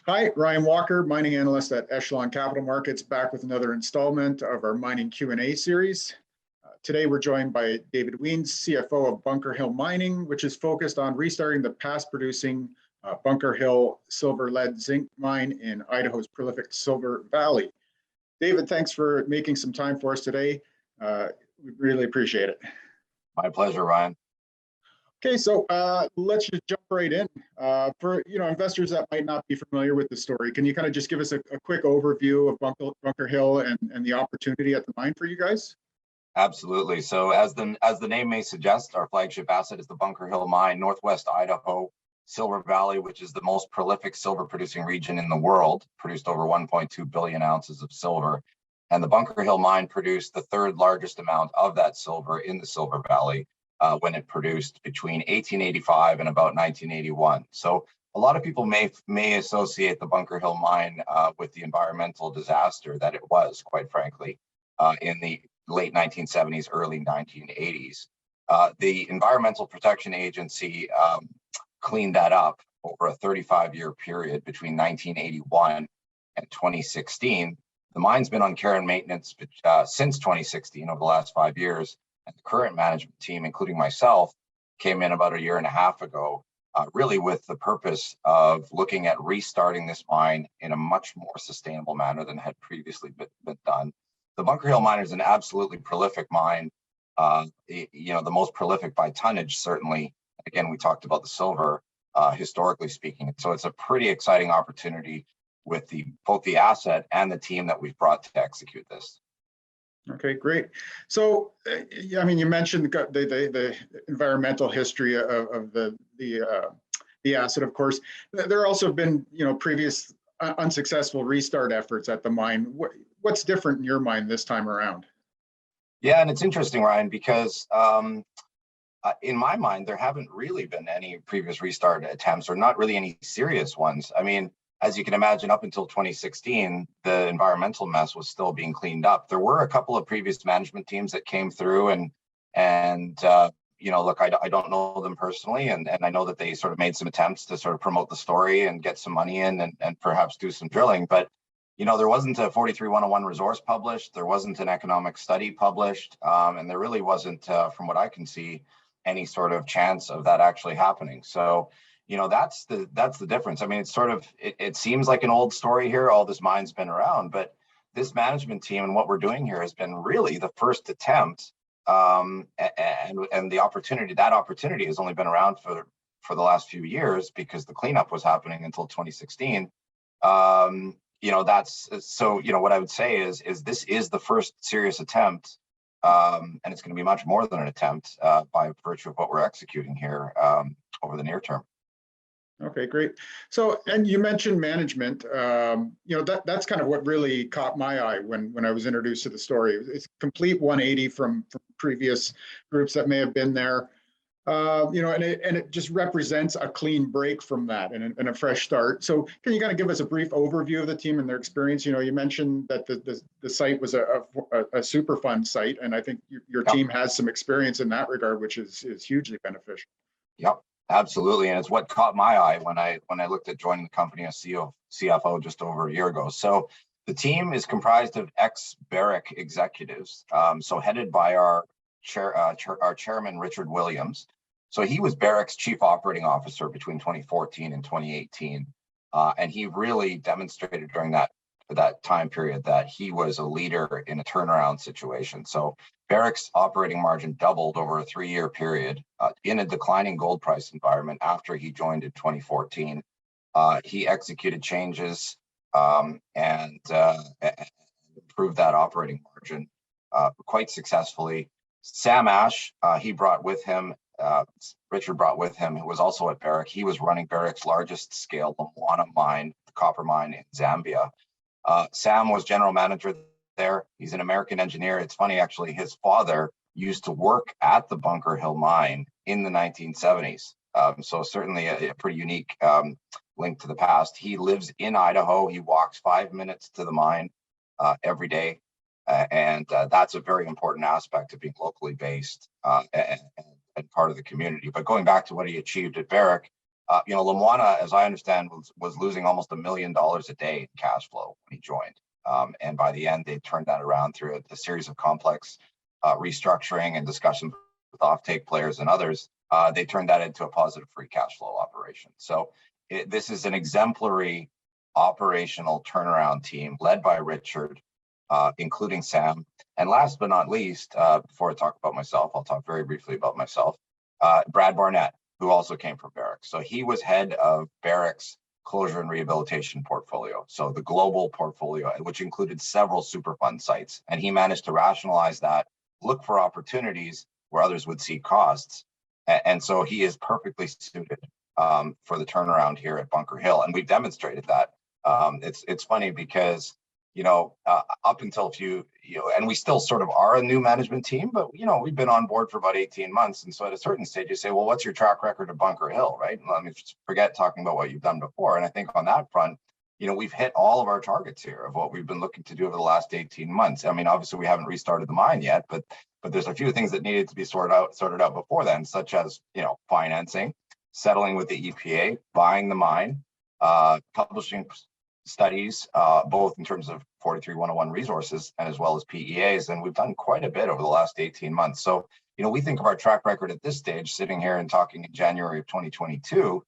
Hi, Ryan Walker, mining analyst at Echelon Capital Markets, back with another installment of our mining Q&A series. Today, we're joined by David Wiens, CFO of Bunker Hill Mining, which is focused on restarting the past-producing Bunker Hill silver lead zinc mine in Idaho's prolific Silver Valley. David, thanks for making some time for us today. We really appreciate it. My pleasure, Ryan. Okay, so let's just jump right in. For investors that might not be familiar with the story, can you kind of just give us a quick overview of Bunker Hill and the opportunity at the mine for you guys? Absolutely. So as the name may suggest, our flagship asset is the Bunker Hill Mine, Northwest Idaho, Silver Valley, which is the most prolific silver producing region in the world, produced over 1.2 billion ounces of silver. And the Bunker Hill Mine produced the third largest amount of that silver in the Silver Valley when it produced between 1885 and about 1981. So a lot of people may associate the Bunker Hill Mine with the environmental disaster that it was, quite frankly, in the late 1970s, early 1980s. The Environmental Protection Agency cleaned that up over a 35-year period between 1981 and 2016. The mine's been on care and maintenance since 2016, over the last 5 years. And the current management team, including myself, came in about a year and a half ago, really with the purpose of looking at restarting this mine in a much more sustainable manner than had previously been done. The Bunker Hill Mine is an absolutely prolific mine, the most prolific by tonnage, certainly. Again, we talked about the silver, historically speaking. So it's a pretty exciting opportunity with both the asset and the team that we've brought to execute this. Okay, great. So, you mentioned the environmental history of the asset. Of course, there also have been previous unsuccessful restart efforts at the mine. What's different in your mind this time around? Yeah, and it's interesting, Ryan, because in my mind, there haven't really been any previous restart attempts, or not really any serious ones. I mean, as you can imagine, up until 2016, the environmental mess was still being cleaned up. There were a couple of previous management teams that came through, and look, I don't know them personally, and I know that they sort of made some attempts to sort of promote the story and get some money in and perhaps do some drilling. But there wasn't a 43-101 resource published, there wasn't an economic study published, and there really wasn't, from what I can see, any sort of chance of that actually happening. So, that's the difference. I mean, it's sort of, it seems like an old story here. All this mine's been around, but this management team and what we're doing here has been really the first attempt, and that opportunity has only been around for the last few years because the cleanup was happening until 2016. That's so. What I would say is this is the first serious attempt, and it's going to be much more than an attempt by virtue of what we're executing here over the near term. Okay, great. So, and you mentioned management. That's kind of what really caught my eye when I was introduced to the story. It's complete 180 from previous groups that may have been there. And it just represents a clean break from that and a fresh start. So, can you kind of give us a brief overview of the team and their experience? You mentioned that the site was a Superfund site, and I think your team has some experience in that regard, which is hugely beneficial. Yep. Absolutely, and it's what caught my eye when I looked at joining the company as CFO just over a year ago. So the team is comprised of ex-Barrick executives, so headed by our chairman Richard Williams. So he was Barrick's chief operating officer between 2014 and 2018, and he really demonstrated during that time period that he was a leader in a turnaround situation. So Barrick's operating margin doubled over a 3-year period in a declining gold price environment after he joined in 2014. He executed changes and improved that operating margin quite successfully. Sam Ash, Richard brought with him, who was also at Barrick. He was running Barrick's largest scale Lumwana mine, the copper mine in Zambia. Sam was general manager there. He's an American engineer. It's funny, actually, his father used to work at the Bunker Hill Mine in the 1970s. So certainly a pretty unique link to the past. He lives in Idaho. He walks 5 minutes to the mine every day. And that's a very important aspect of being locally based and part of the community. But going back to what he achieved at Barrick, Lumwana, as I understand, was losing almost $1 million a day in cash flow when he joined. And by the end, they turned that around through a series of complex restructuring and discussions with offtake players and others. They turned that into a positive free cash flow operation. So this is an exemplary operational turnaround team led by Richard, including Sam. And last but not least, before I talk about myself, I'll talk very briefly about myself, Brad Barnett, who also came from Barrick. So he was head of Barrick's closure and rehabilitation portfolio. So the global portfolio, which included several Superfund sites. And he managed to rationalize that, look for opportunities where others would see costs. And so he is perfectly suited for the turnaround here at Bunker Hill. And we've demonstrated that. It's funny because, up until a few, and we still sort of are a new management team, but, we've been on board for about 18 months. And so at a certain stage, you say, well, what's your track record of Bunker Hill, right? Let me just forget talking about what you've done before. And I think on that front, we've hit all of our targets here of what we've been looking to do over the last 18 months. I mean, obviously we haven't restarted the mine yet, but there's a few things that needed to be sorted out before then, such as, financing, settling with the EPA, buying the mine, publishing studies, both in terms of 43-101 resources and as well as PEAs. And we've done quite a bit over the last 18 months. So, we think of our track record at this stage, sitting here and talking in January of 2022,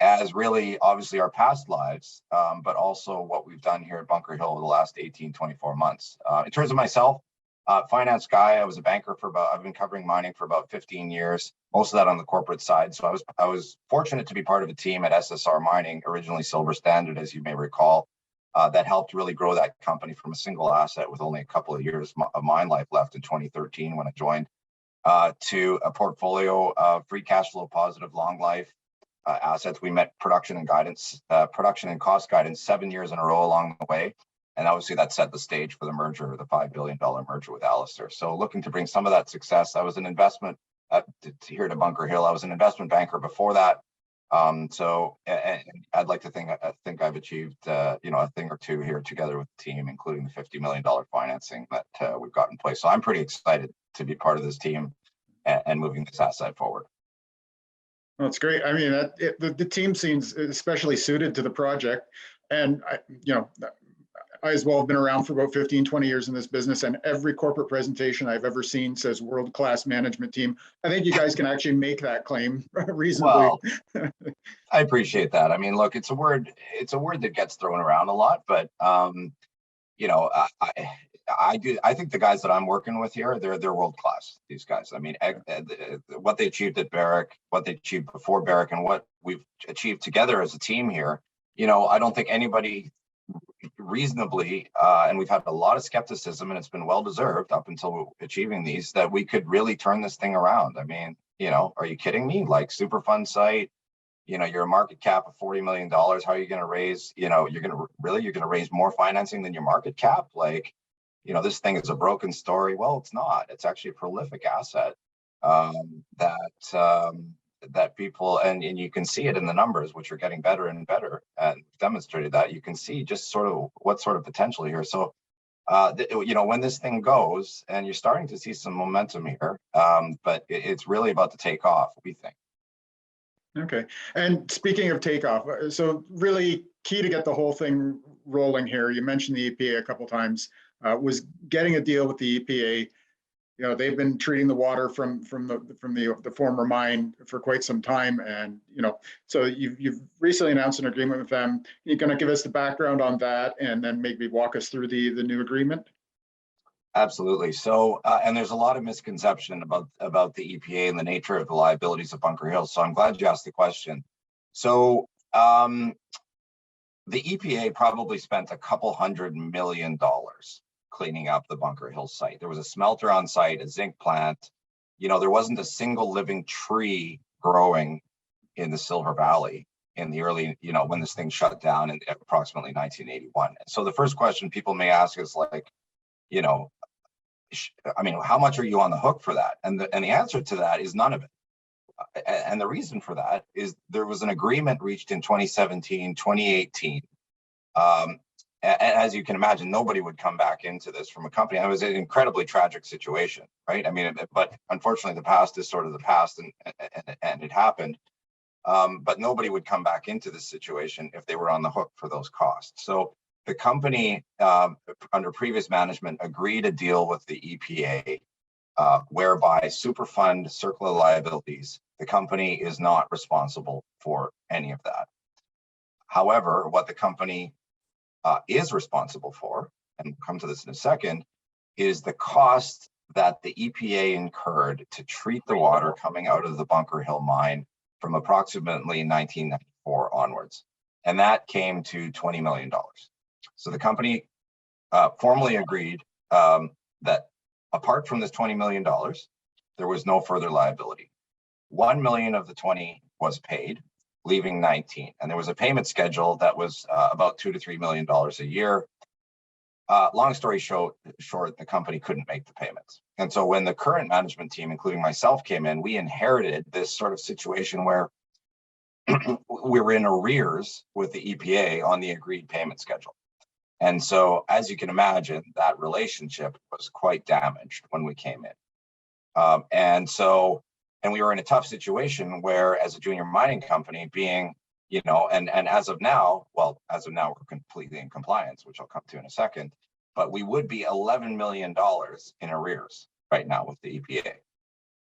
as really obviously our past lives, but also what we've done here at Bunker Hill over the last 18-24 months. In terms of myself, finance guy, I was a banker I've been covering mining for about 15 years, most of that on the corporate side. So I was fortunate to be part of a team at SSR Mining, originally Silver Standard, as you may recall, that helped really grow that company from a single asset with only a couple of years of mine life left in 2013 when I joined, to a portfolio of free cash flow positive long life assets. We met production and cost guidance 7 years in a row along the way. And obviously that set the stage for the merger, the $5 billion merger with Alistair. So looking to bring some of that success. I was an investment here to Bunker Hill. I was an investment banker before that. So I'd like to think I've achieved, a thing or two here together with the team, including the $50 million financing that we've got in place. So I'm pretty excited to be part of this team and moving this asset forward. Well, it's great. I mean, the team seems especially suited to the project. And, I as well have been around for about 15, 20 years in this business, and every corporate presentation I've ever seen says world-class management team. I think you guys can actually make that claim reasonably. Well, I appreciate that. I mean, look, it's a word that gets thrown around a lot, but I think the guys that I'm working with here, they're world-class, these guys. I mean, what they achieved at Barrick, what they achieved before Barrick, and what we've achieved together as a team here, I don't think anybody reasonably, and we've had a lot of skepticism, and it's been well deserved up until achieving these, that we could really turn this thing around. I mean, are you kidding me? Like Superfund site, you're a market cap of $40 million. How are you going to raise, you're going to raise more financing than your market cap? Like, this thing is a broken story. Well, it's not. It's actually a prolific asset that people, and you can see it in the numbers, which are getting better and better, and demonstrated that. You can see just sort of what sort of potential here. So, when this thing goes, and you're starting to see some momentum here, but it's really about to take off, we think. Okay. And speaking of takeoff, so really key to get the whole thing rolling here, you mentioned the EPA a couple of times, was getting a deal with the EPA. They've been treating the water from the former mine for quite some time, and so you've recently announced an agreement with them. You're going to give us the background on that, and then maybe walk us through the new agreement. Absolutely. So, and there's a lot of misconception about the EPA and the nature of the liabilities of Bunker Hill. So I'm glad you asked the question. So, the EPA probably spent $200 million cleaning up the Bunker Hill site. There was a smelter on site, a zinc plant. There wasn't a single living tree growing in the Silver Valley in the early, when this thing shut down in approximately 1981. So the first question people may ask is like, how much are you on the hook for that? And the answer to that is none of it. And the reason for that is there was an agreement reached in 2017, 2018. As you can imagine, nobody would come back into this from a company. It was an incredibly tragic situation, right? I mean, but unfortunately, the past is sort of the past, and it happened. but nobody would come back into this situation if they were on the hook for those costs. So the company, under previous management, agreed a deal with the EPA whereby Superfund circular liabilities, the company is not responsible for any of that. However, what the company is responsible for, and we'll come to this in a second, is the cost that the EPA incurred to treat the water coming out of the Bunker Hill mine from approximately 1994 onwards. And that came to $20 million. So the company formally agreed that apart from this $20 million, there was no further liability. 1 million of the 20 was paid, leaving 19. And there was a payment schedule that was about $2 to $3 million a year. Long story short, the company couldn't make the payments. And so when the current management team, including myself, came in, we inherited this sort of situation where we were in arrears with the EPA on the agreed payment schedule. And so, as you can imagine, that relationship was quite damaged when we came in. And we were in a tough situation where, as a junior mining company, being, and as of now, we're completely in compliance, which I'll come to in a second, but we would be $11 million in arrears right now with the EPA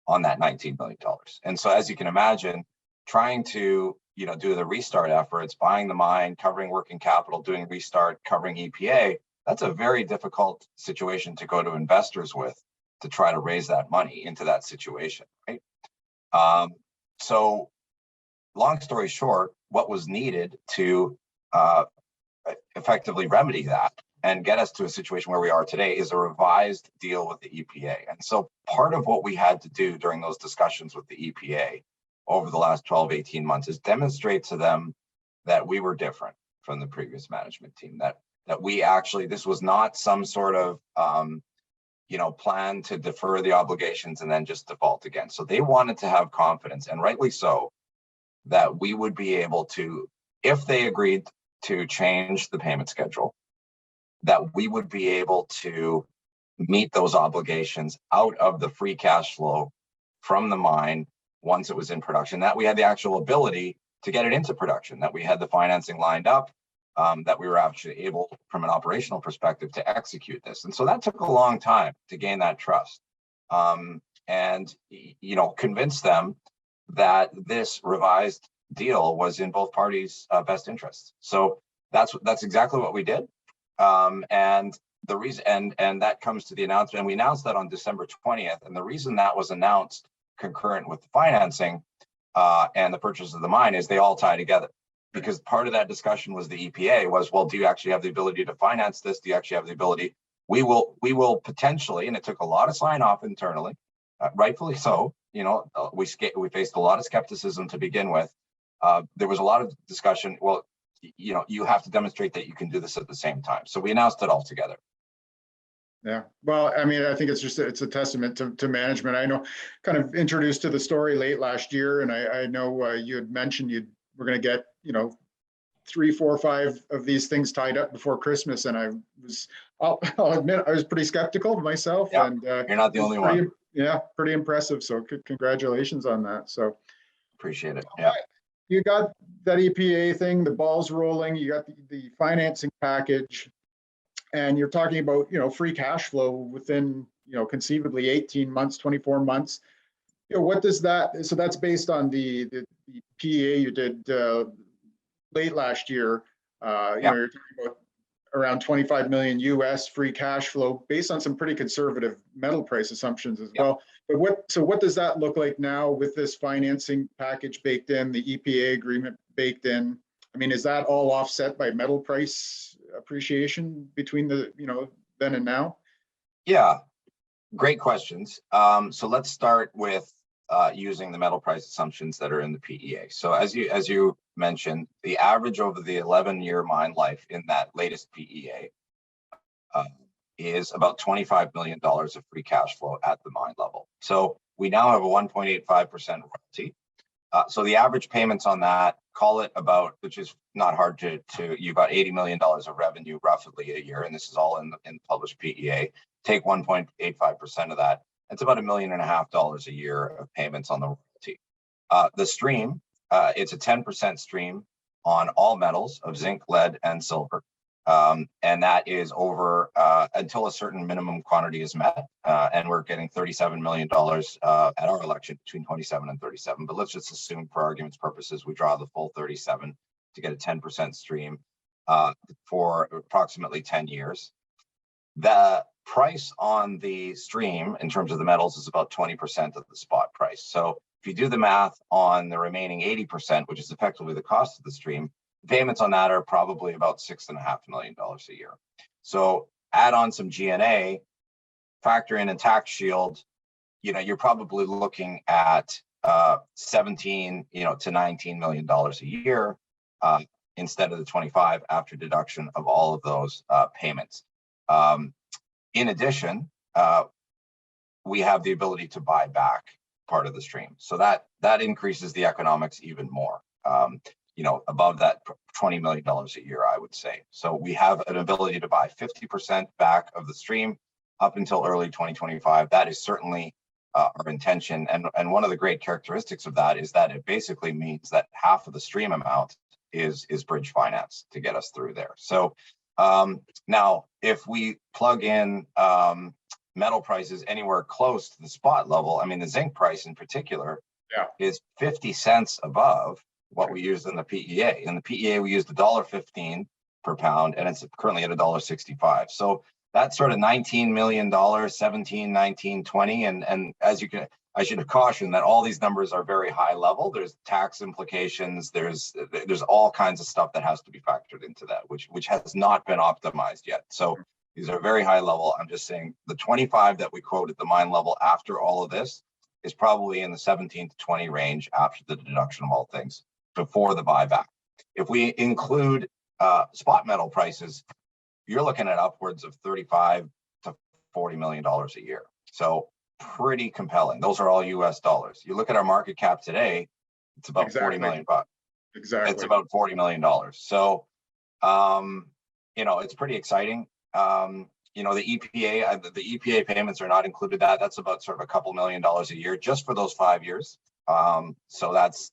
on that $19 million. And so, as you can imagine, trying to do the restart efforts, buying the mine, covering working capital, doing restart, covering EPA, that's a very difficult situation to go to investors with to try to raise that money into that situation, right? So long story short, what was needed to effectively remedy that and get us to a situation where we are today is a revised deal with the EPA. And so part of what we had to do during those discussions with the EPA over the last 12, 18 months is demonstrate to them that we were different from the previous management team, that we actually, this was not some sort of, plan to defer the obligations and then just default again. So they wanted to have confidence, and rightly so, that we would be able to, if they agreed to change the payment schedule, that we would be able to meet those obligations out of the free cash flow from the mine once it was in production, that we had the actual ability to get it into production, that we had the financing lined up, that we were actually able, from an operational perspective, to execute this. And so that took a long time to gain that trust, and convince them that this revised deal was in both parties' best interests. So that's exactly what we did. And the reason, and that comes to the announcement, and we announced that on December 20th. And the reason that was announced concurrent with the financing and the purchase of the mine is they all tie together, because part of that discussion was the EPA was, well, do you actually have the ability to finance this? Do you actually have the ability? We will potentially, and it took a lot of sign off internally, rightfully so. We faced a lot of skepticism to begin with. There was a lot of discussion. Well, you have to demonstrate that you can do this at the same time. So we announced it all together. Yeah, well, I mean, I think it's a testament to management. I know, kind of introduced to the story late last year, and I know you had mentioned we're going to get 3, 4, 5 of these things tied up before Christmas, and I'll admit I was pretty skeptical myself. Yeah, and you're not the only one. Yeah, pretty impressive. So congratulations on that. So appreciate it. Yeah, you got that EPA thing, the ball's rolling. You got the financing package. And you're talking about, free cash flow within, conceivably 18 months, 24 months. What does that, so that's based on the PEA you did late last year. You're talking about around 25 million US free cash flow based on some pretty conservative metal price assumptions as well. But what does that look like now with this financing package baked in, the EPA agreement baked in? I mean, is that all offset by metal price appreciation between the, then and now? Yeah, great questions. So let's start with using the metal price assumptions that are in the PEA. So as you mentioned, the average over the 11-year mine life in that latest PEA is about $25 million of free cash flow at the mine level. So we now have a 1.85% royalty. So the average payments on that, call it about, which is not hard to you've got $80 million of revenue roughly a year, and this is all in the published PEA. Take 1.85% of that. It's about $1.5 million a year of payments on the royalty. The stream it's a 10% stream on all metals of zinc, lead, and silver. And that is over until a certain minimum quantity is met. And we're getting $37 million at our election between 27 and 37. But let's just assume, for argument's purposes, we draw the full 37 to get a 10% stream for approximately 10 years. The price on the stream in terms of the metals is about 20% of the spot price. So if you do the math on the remaining 80%, which is effectively the cost of the stream, payments on that are probably about $6.5 million a year. So add on some G&A, factor in a tax shield, you're probably looking at 17, to $19 million a year instead of the 25 after deduction of all of those payments. In addition, we have the ability to buy back part of the stream. So that increases the economics even more. Above that $20 million a year, I would say. So we have an ability to buy 50% back of the stream up until early 2025. That is certainly our intention. And one of the great characteristics of that is that it basically means that half of the stream amount is bridge finance to get us through there. So now, if we plug in metal prices anywhere close to the spot level, I mean, the zinc price in particular is 50 cents above what we used in the PEA. In the PEA, we used $1.15 per pound, and it's currently at $1.65. So that's sort of $19 million, 17, 19, 20. And as you can, I should have cautioned that all these numbers are very high level. There's tax implications. There's all kinds of stuff that has to be factored into that, which has not been optimized yet. So these are very high level. I'm just saying the 25 that we quote at the mine level after all of this is probably in the 17 to 20 range after the deduction of all things, before the buyback. If we include spot metal prices, you're looking at upwards of $35 to $40 million a year. So pretty compelling. Those are all US dollars. You look at our market cap today, it's about $40 million bucks. Exactly. It's about $40 million. So, it's pretty exciting. The EPA payments are not included. That's about sort of a couple $1 million a year just for those 5 years. So that's,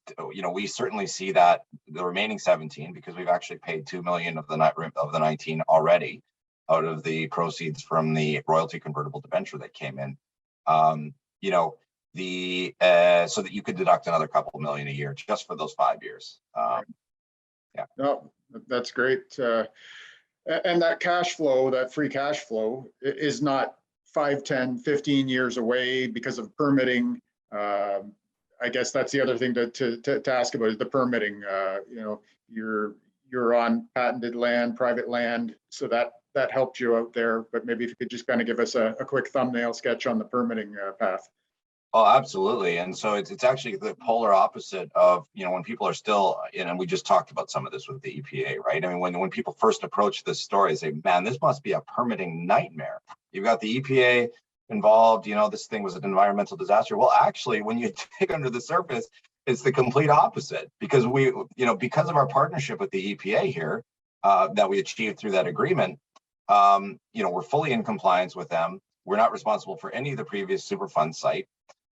we certainly see that the remaining 17, because we've actually paid 2 million of the 19 already out of the proceeds from the royalty convertible debenture that came in. So that you could deduct another couple million a year just for those 5 years. No, that's great. And that cash flow, that free cash flow, is not 5, 10, 15 years away because of permitting. I guess that's the other thing to ask about is the permitting. You're on patented land, private land, so that helped you out there. But maybe if you could just kind of give us a quick thumbnail sketch on the permitting path. Oh, absolutely. And so it's actually the polar opposite of, when people are still, and we just talked about some of this with the EPA, right? I mean, when people first approach this story, they say, man, this must be a permitting nightmare. You've got the EPA involved, this thing was an environmental disaster. Well, actually, when you dig under the surface, it's the complete opposite, because because of our partnership with the EPA here that we achieved through that agreement, we're fully in compliance with them. We're not responsible for any of the previous Superfund site.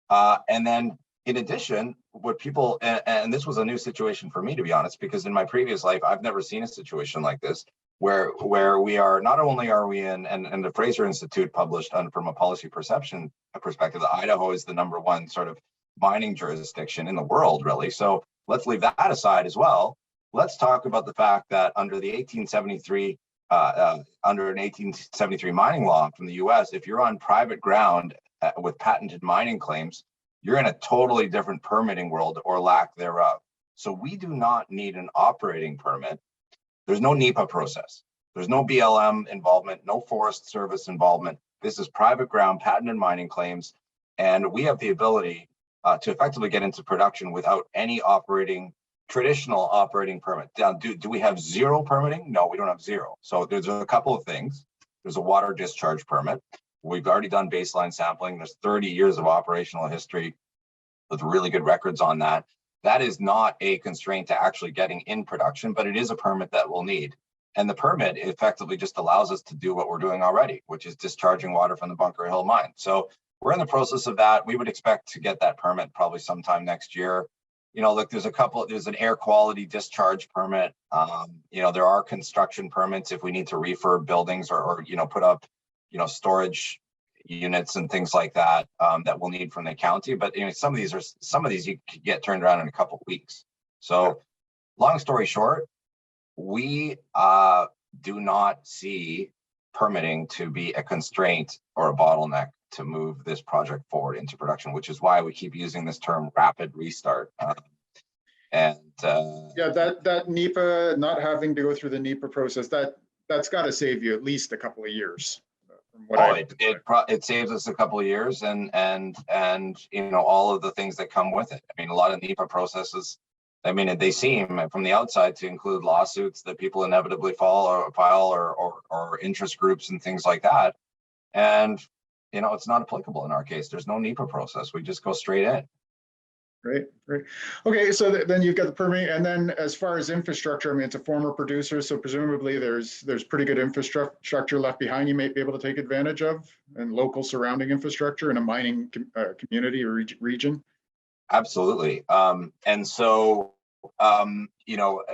And then in addition, what people, and this was a new situation for me, to be honest, because in my previous life, I've never seen a situation like this, where we are, not only are we in, and the Fraser Institute published from a policy perception perspective, that Idaho is the #1 sort of mining jurisdiction in the world, really. So let's leave that aside as well. Let's talk about the fact that under the 1873, under an 1873 mining law from the US, if you're on private ground with patented mining claims, you're in a totally different permitting world, or lack thereof. So we do not need an operating permit. There's no NEPA process. There's no BLM involvement, no Forest Service involvement. This is private ground, patented mining claims, and we have the ability to effectively get into production without any traditional operating permit. Now, do we have zero permitting? No, we don't have zero. So there's a couple of things. There's a water discharge permit. We've already done baseline sampling. There's 30 years of operational history with really good records on that. That is not a constraint to actually getting in production, but it is a permit that we'll need. And the permit effectively just allows us to do what we're doing already, which is discharging water from the Bunker Hill mine. So we're in the process of that. We would expect to get that permit probably sometime next year. look, there's an air quality discharge permit. There are construction permits if we need to refurb buildings or put up, storage units and things like that, that we'll need from the county. But some of these you could get turned around in a couple of weeks. So long story short, we do not see permitting to be a constraint or a bottleneck to move this project forward into production, which is why we keep using this term rapid restart. Yeah, that NEPA, not having to go through the NEPA process, that's got to save you at least a couple of years. From what it saves us a couple of years, and all of the things that come with it. I mean, a lot of NEPA processes, they seem from the outside to include lawsuits that people inevitably file or interest groups and things like that. And it's not applicable in our case. There's no NEPA process. We just go straight in. Great. Okay, so then you've got the permitting, and then as far as infrastructure, it's a former producer, so presumably there's pretty good infrastructure left behind you may be able to take advantage of, and local surrounding infrastructure in a mining community or region. Absolutely. And so,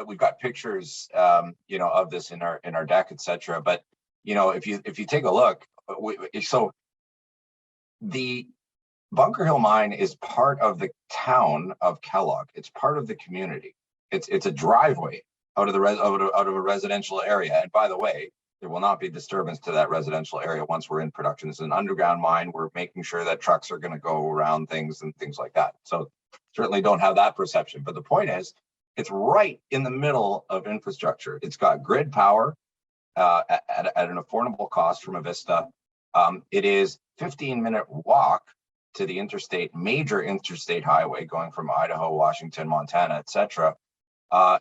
we've got pictures, of this in our deck, etc. But, if you take a look, so the Bunker Hill Mine is part of the town of Kellogg. It's part of the community. It's a driveway out of a residential area. And by the way, there will not be disturbance to that residential area once we're in production. It's an underground mine. We're making sure that trucks are going to go around things and things like that. So certainly don't have that perception. But the point is, it's right in the middle of infrastructure. It's got grid power at an affordable cost from Avista. It is 15-minute walk to the major interstate highway going from Idaho, Washington, Montana, etc.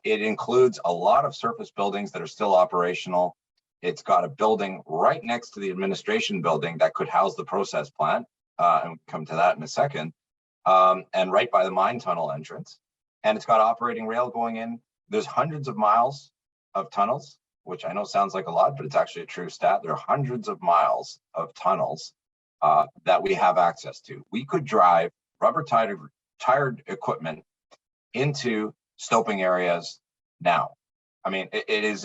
It includes a lot of surface buildings that are still operational. It's got a building right next to the administration building that could house the process plant, and we'll come to that in a second, and right by the mine tunnel entrance. And it's got operating rail going in. There's hundreds of miles of tunnels, which I know sounds like a lot, but it's actually a true stat. There are hundreds of miles of tunnels that we have access to. We could drive rubber tired equipment into stoping areas now. This is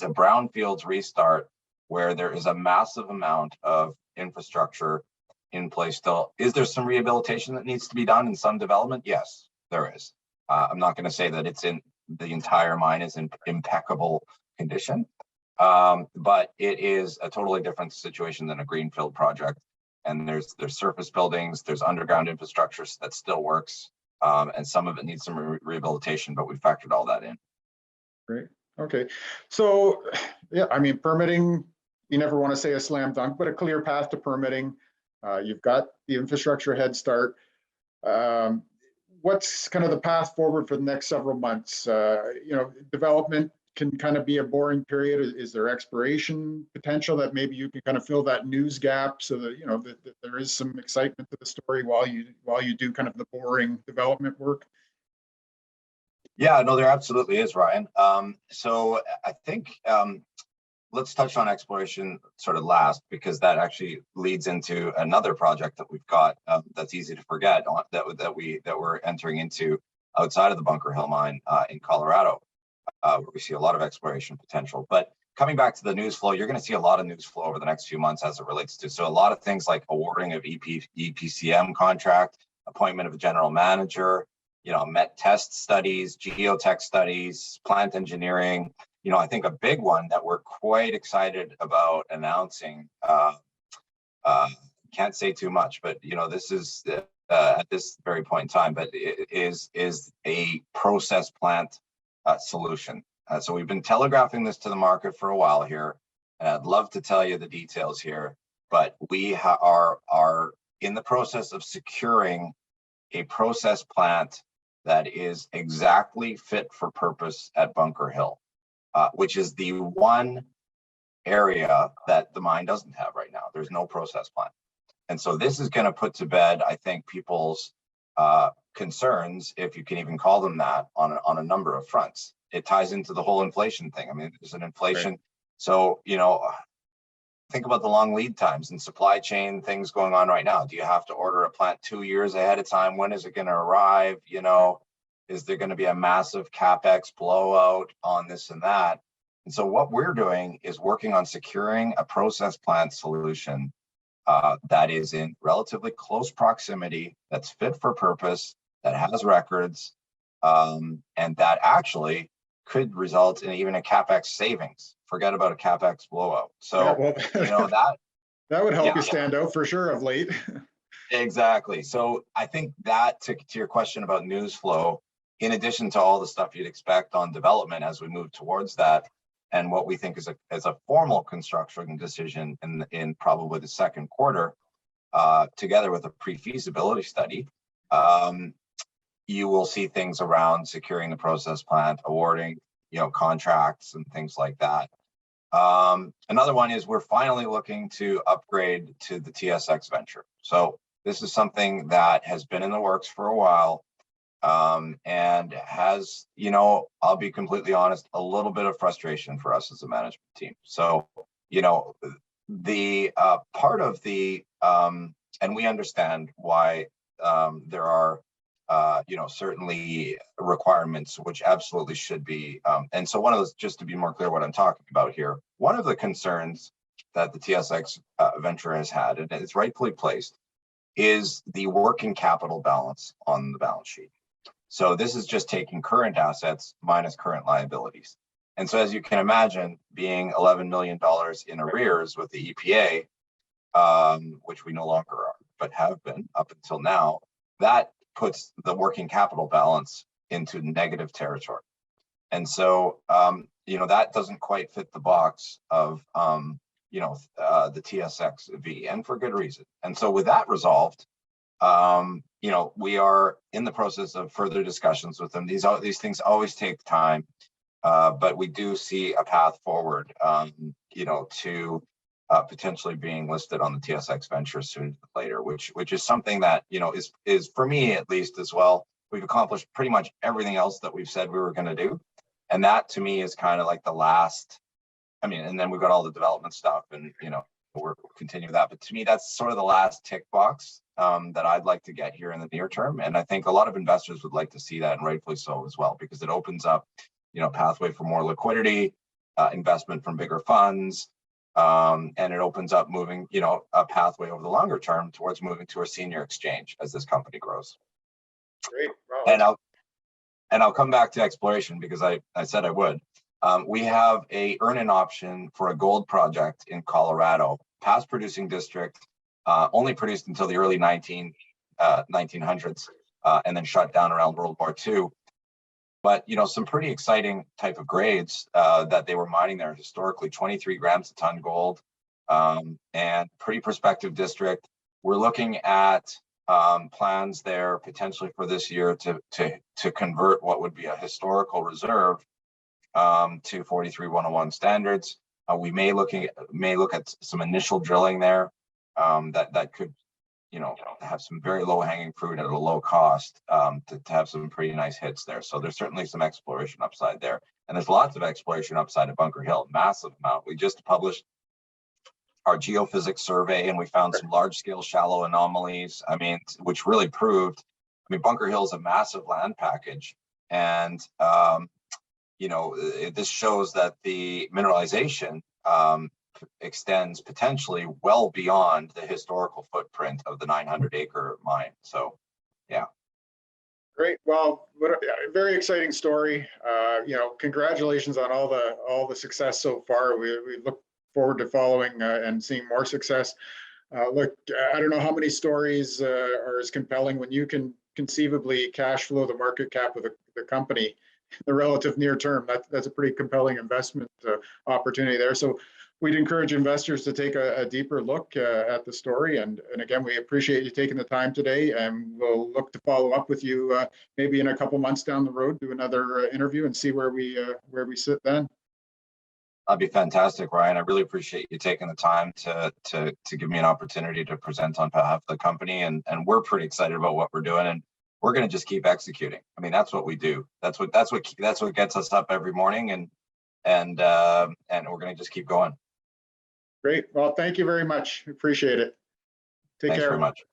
a brownfields restart where there is a massive amount of infrastructure in place still. Is there some rehabilitation that needs to be done in some development? Yes, there is. I'm not going to say that the entire mine is in impeccable condition. But it is a totally different situation than a greenfield project. And there's surface buildings, there's underground infrastructure that still works, and some of it needs some rehabilitation, but we factored all that in. Great. Okay. So, yeah, permitting, you never want to say a slam dunk, but a clear path to permitting. You've got the infrastructure head start. What's kind of the path forward for the next several months? Development can kind of be a boring period. Is there exploration potential that maybe you can kind of fill that news gap so that that there is some excitement to the story while you do kind of the boring development work? Yeah, no, there absolutely is, Ryan. So I think let's touch on exploration sort of last, because that actually leads into another project that we've got that's easy to forget that we're entering into outside of the Bunker Hill Mine in Colorado. Where we see a lot of exploration potential. But coming back to the news flow, you're going to see a lot of news flow over the next few months as it relates to. So a lot of things like awarding of EPCM contract, appointment of a general manager, met test studies, geotech studies, plant engineering. I think a big one that we're quite excited about announcing, can't say too much, but this is at this very point in time, but it is a process plant solution. So we've been telegraphing this to the market for a while here, and I'd love to tell you the details here, but we are in the process of securing a process plant that is exactly fit for purpose at Bunker Hill, which is the one area that the mine doesn't have right now. There's no process plant. And so this is going to put to bed, I think, people's concerns, if you can even call them that, on a number of fronts. It ties into the whole inflation thing. There's an inflation. Right. So, think about the long lead times and supply chain things going on right now. Do you have to order a plant 2 years ahead of time? When is it going to arrive? You know, is there going to be a massive CapEx blowout on this and that? And so what we're doing is working on securing a process plant solution that is in relatively close proximity, that's fit for purpose, that has records, and that actually could result in even a CapEx savings. Forget about a CapEx blowout. So, Yeah, well, you know, that would help yeah, you stand out for sure of late. exactly. So I think that to your question about news flow, in addition to all the stuff you'd expect on development as we move towards that, and what we think is a formal construction decision in probably the second quarter, together with a pre-feasibility study, you will see things around securing the process plant, awarding, you know, contracts and things like that. Another one is we're finally looking to upgrade to the TSX venture. So this is something that has been in the works for a while, and has, you know, I'll be completely honest, a little bit of frustration for us as a management team. So, you know, the part of the, and we understand why there are, you know, certainly requirements which absolutely should be. And so one of those, just to be more clear what I'm talking about here, one of the concerns that the TSX venture has had, and it's rightfully placed, is the working capital balance on the balance sheet. So this is just taking current assets minus current liabilities. And so as you can imagine, being $11 million in arrears with the EPA, which we no longer are, but have been up until now, that puts the working capital balance into negative territory. And so, you know, that doesn't quite fit the box of, you know, the TSXV, and for good reason. And so with that resolved, you know, we are in the process of further discussions with them. These things always take time, but we do see a path forward, you know, to potentially being listed on the TSX venture sooner or later, which is something that, you know, is for me at least as well. We've accomplished pretty much everything else that we've said we were going to do, and that to me is kind of like the last. I mean, and then we've got all the development stuff, and you know, we'll continue that. But to me, that's sort of the last tick box that I'd like to get here in the near term. And I think a lot of investors would like to see that, and rightfully so as well, because it opens up, you know, pathway for more liquidity, investment from bigger funds, and it opens up moving, you know, a pathway over the longer term towards moving to a senior exchange as this company grows. Great. Wow. And I'll come back to exploration because I said I would. We have a earn-in option for a gold project in Colorado, past producing district, only produced until the early 1900s, and then shut down around World War II. But, you know, some pretty exciting type of grades that they were mining there historically, 23 grams a ton gold, and pretty prospective district. We're looking at plans there potentially for this year to convert what would be a historical reserve to 43-101 standards. We may look at some initial drilling there that could, you know, have some very low hanging fruit at a low cost to have some pretty nice hits there. So there's certainly some exploration upside there, and there's lots of exploration upside at Bunker Hill, massive amount. We just published our geophysics survey, and we found some large scale shallow anomalies. I mean, which really proved, I mean, Bunker Hill is a massive land package, and you know, this shows that the mineralization extends potentially well beyond the historical footprint of the 900-acre mine. So, yeah. Great. Well, what a very exciting story. You know, congratulations on all the success so far. We look forward to following and seeing more success. Look, I don't know how many stories are as compelling when you can conceivably cash flow the market cap of the company in the relative near term. That's a pretty compelling investment opportunity there. So we'd encourage investors to take a deeper look at the story. And again, we appreciate you taking the time today, and we'll look to follow up with you maybe in a couple months down the road, do another interview and see where we sit then. That'd be fantastic, Ryan. I really appreciate you taking the time to give me an opportunity to present on behalf of the company, and we're pretty excited about what we're doing, and we're going to just keep executing. I mean, that's what we do. That's what gets us up every morning, and we're going to just keep going. Great. Well, thank you very much. Appreciate it. Take Thanks care. very much.